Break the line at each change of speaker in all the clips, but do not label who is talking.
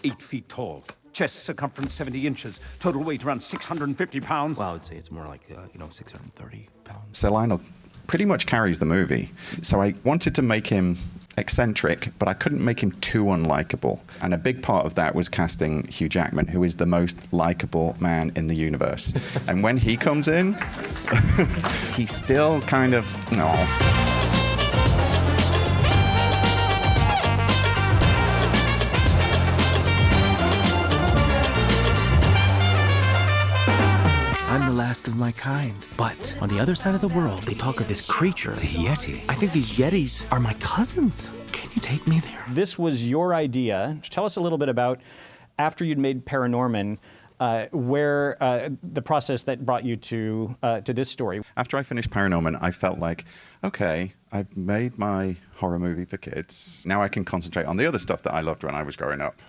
8 feet tall. Chest circumference 70 inches. Total weight around 650 pounds.
Well, I would say it's more like, 630 pounds.
So Lionel pretty much carries the movie. So I wanted to make him eccentric, but I couldn't make him too unlikable. And a big part of that was casting Hugh Jackman, who is the most likable man in the universe. And when he comes in, he's still kind of,
I'm the last of my kind. But on the other side of the world, they talk of this creature, the Yeti. I think these Yetis are my cousins. Can you take me there?
This was your idea. Tell us a little bit about, after you'd made Paranorman, where the process that brought you to this story.
After I finished Paranorman, I felt like, okay, I've made my horror movie for kids. Now I can concentrate on the other stuff that I loved when I was growing up,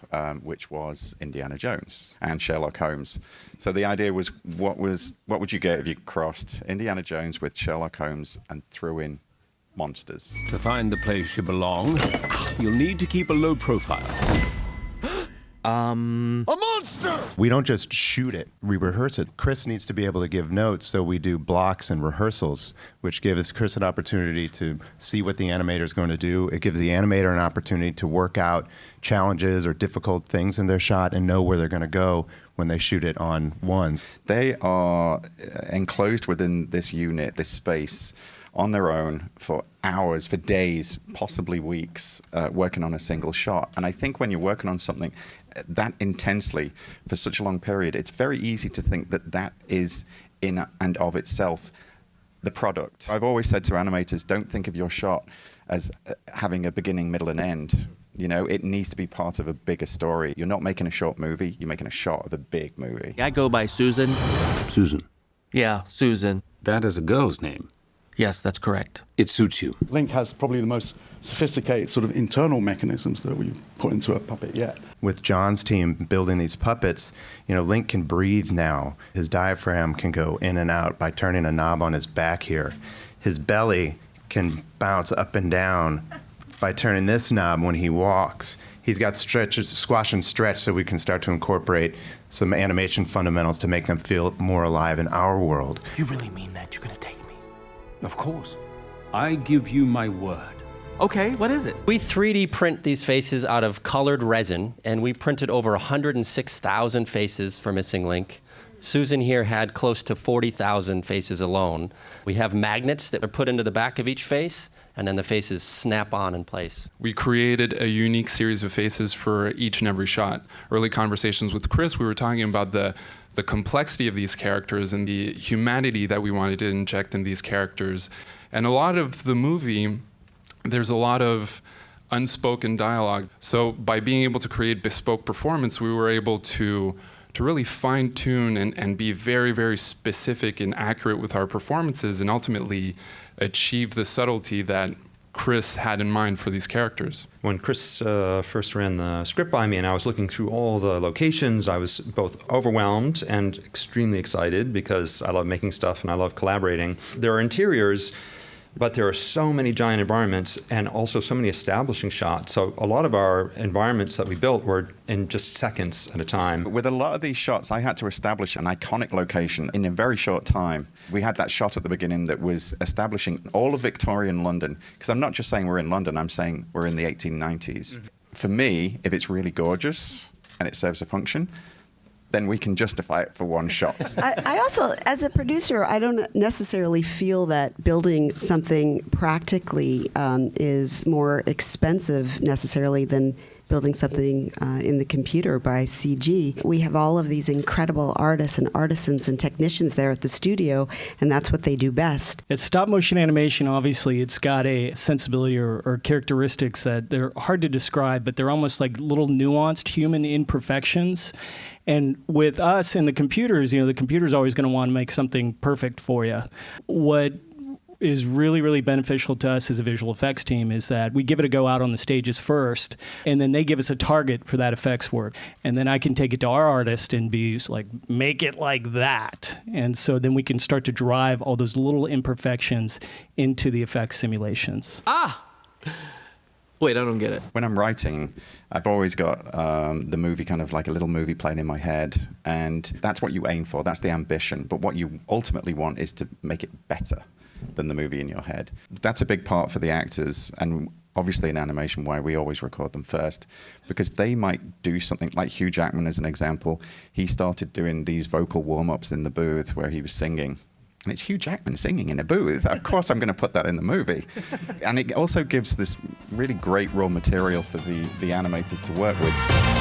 which was Indiana Jones and Sherlock Holmes. So the idea was, what would you get if you crossed Indiana Jones with Sherlock Holmes and threw in monsters?
To find the place you belong, you'll need to keep a low profile.
A monster! We don't just shoot it, we rehearse it. Chris needs to be able to give notes, so we do blocks and rehearsals, which gives Chris an opportunity to see what the animator is going to do. It gives the animator an opportunity to work out challenges or difficult things in their shot and know where they're going to go when they shoot it on ones.
They are enclosed within this unit, this space, on their own for hours, for days, possibly weeks, working on a single shot. And I think when you're working on something that intensely for such a long period, it's very easy to think that that is in and of itself the product. I've always said to animators, don't think of your shot as having a beginning, middle, and end. You know, it needs to be part of a bigger story. You're not making a short movie, you're making a shot of a big movie.
I go by Susan.
Susan.
Yeah, Susan.
That is a girl's name.
Yes, that's correct.
It suits you.
Link has probably the most sophisticated sort of internal mechanisms that we put into a puppet yet.
With John's team building these puppets, Link can breathe now. His diaphragm can go in and out by turning a knob on his back here. His belly can bounce up and down by turning this knob when he walks. He's got stretches, squash and stretch, so we can start to incorporate some animation fundamentals to make them feel more alive in our world.
You really mean that? You're going to take me?
Of course. I give you my word.
Okay, what is it?
We 3D print these faces out of colored resin, and we printed over 106,000 faces for Missing Link. Susan here had close to 40,000 faces alone. We have magnets that are put into the back of each face, and then the faces snap on in place.
We created a unique series of faces for each and every shot. Early conversations with Chris, we were talking about the complexity of these characters and the humanity that we wanted to inject in these characters. And a lot of the movie, there's a lot of unspoken dialogue. So by being able to create bespoke performance, we were able to really fine-tune and be very, very specific and accurate with our performances and ultimately achieve the subtlety that Chris had in mind for these characters.
When Chris first ran the script by me and I was looking through all the locations, I was both overwhelmed and extremely excited because I love making stuff and I love collaborating. There are interiors, but there are so many giant environments and also so many establishing shots. So a lot of our environments that we built were in just seconds at a time.
With a lot of these shots, I had to establish an iconic location in a very short time. We had that shot at the beginning that was establishing all of Victorian London, because I'm not just saying we're in London, I'm saying we're in the 1890s. For me, if it's really gorgeous and it serves a function, then we can justify it for one shot.
I also, as a producer, I don't necessarily feel that building something practically is more expensive necessarily than building something in the computer by CG. We have all of these incredible artists and artisans and technicians there at the studio, and that's what they do best.
It's stop motion animation. Obviously, it's got a sensibility or characteristics that they're hard to describe, but they're almost like little nuanced human imperfections. And with us in the computers, the computer's always going to want to make something perfect for you. What is really, really beneficial to us as a visual effects team is that we give it a go out on the stages first, and then they give us a target for that effects work. And then I can take it to our artist and be like, make it like that. And so then we can start to drive all those little imperfections into the effects simulations.
Wait, I don't get it.
When I'm writing, I've always got the movie kind of like a little movie playing in my head, and that's what you aim for. That's the ambition. But what you ultimately want is to make it better than the movie in your head. That's a big part for the actors, and obviously in animation why we always record them first, because they might do something like Hugh Jackman as an example. He started doing these vocal warm-ups in the booth where he was singing. And it's Hugh Jackman singing in a booth. Of course I'm going to put that in the movie. And it also gives this really great raw material for the animators to work with.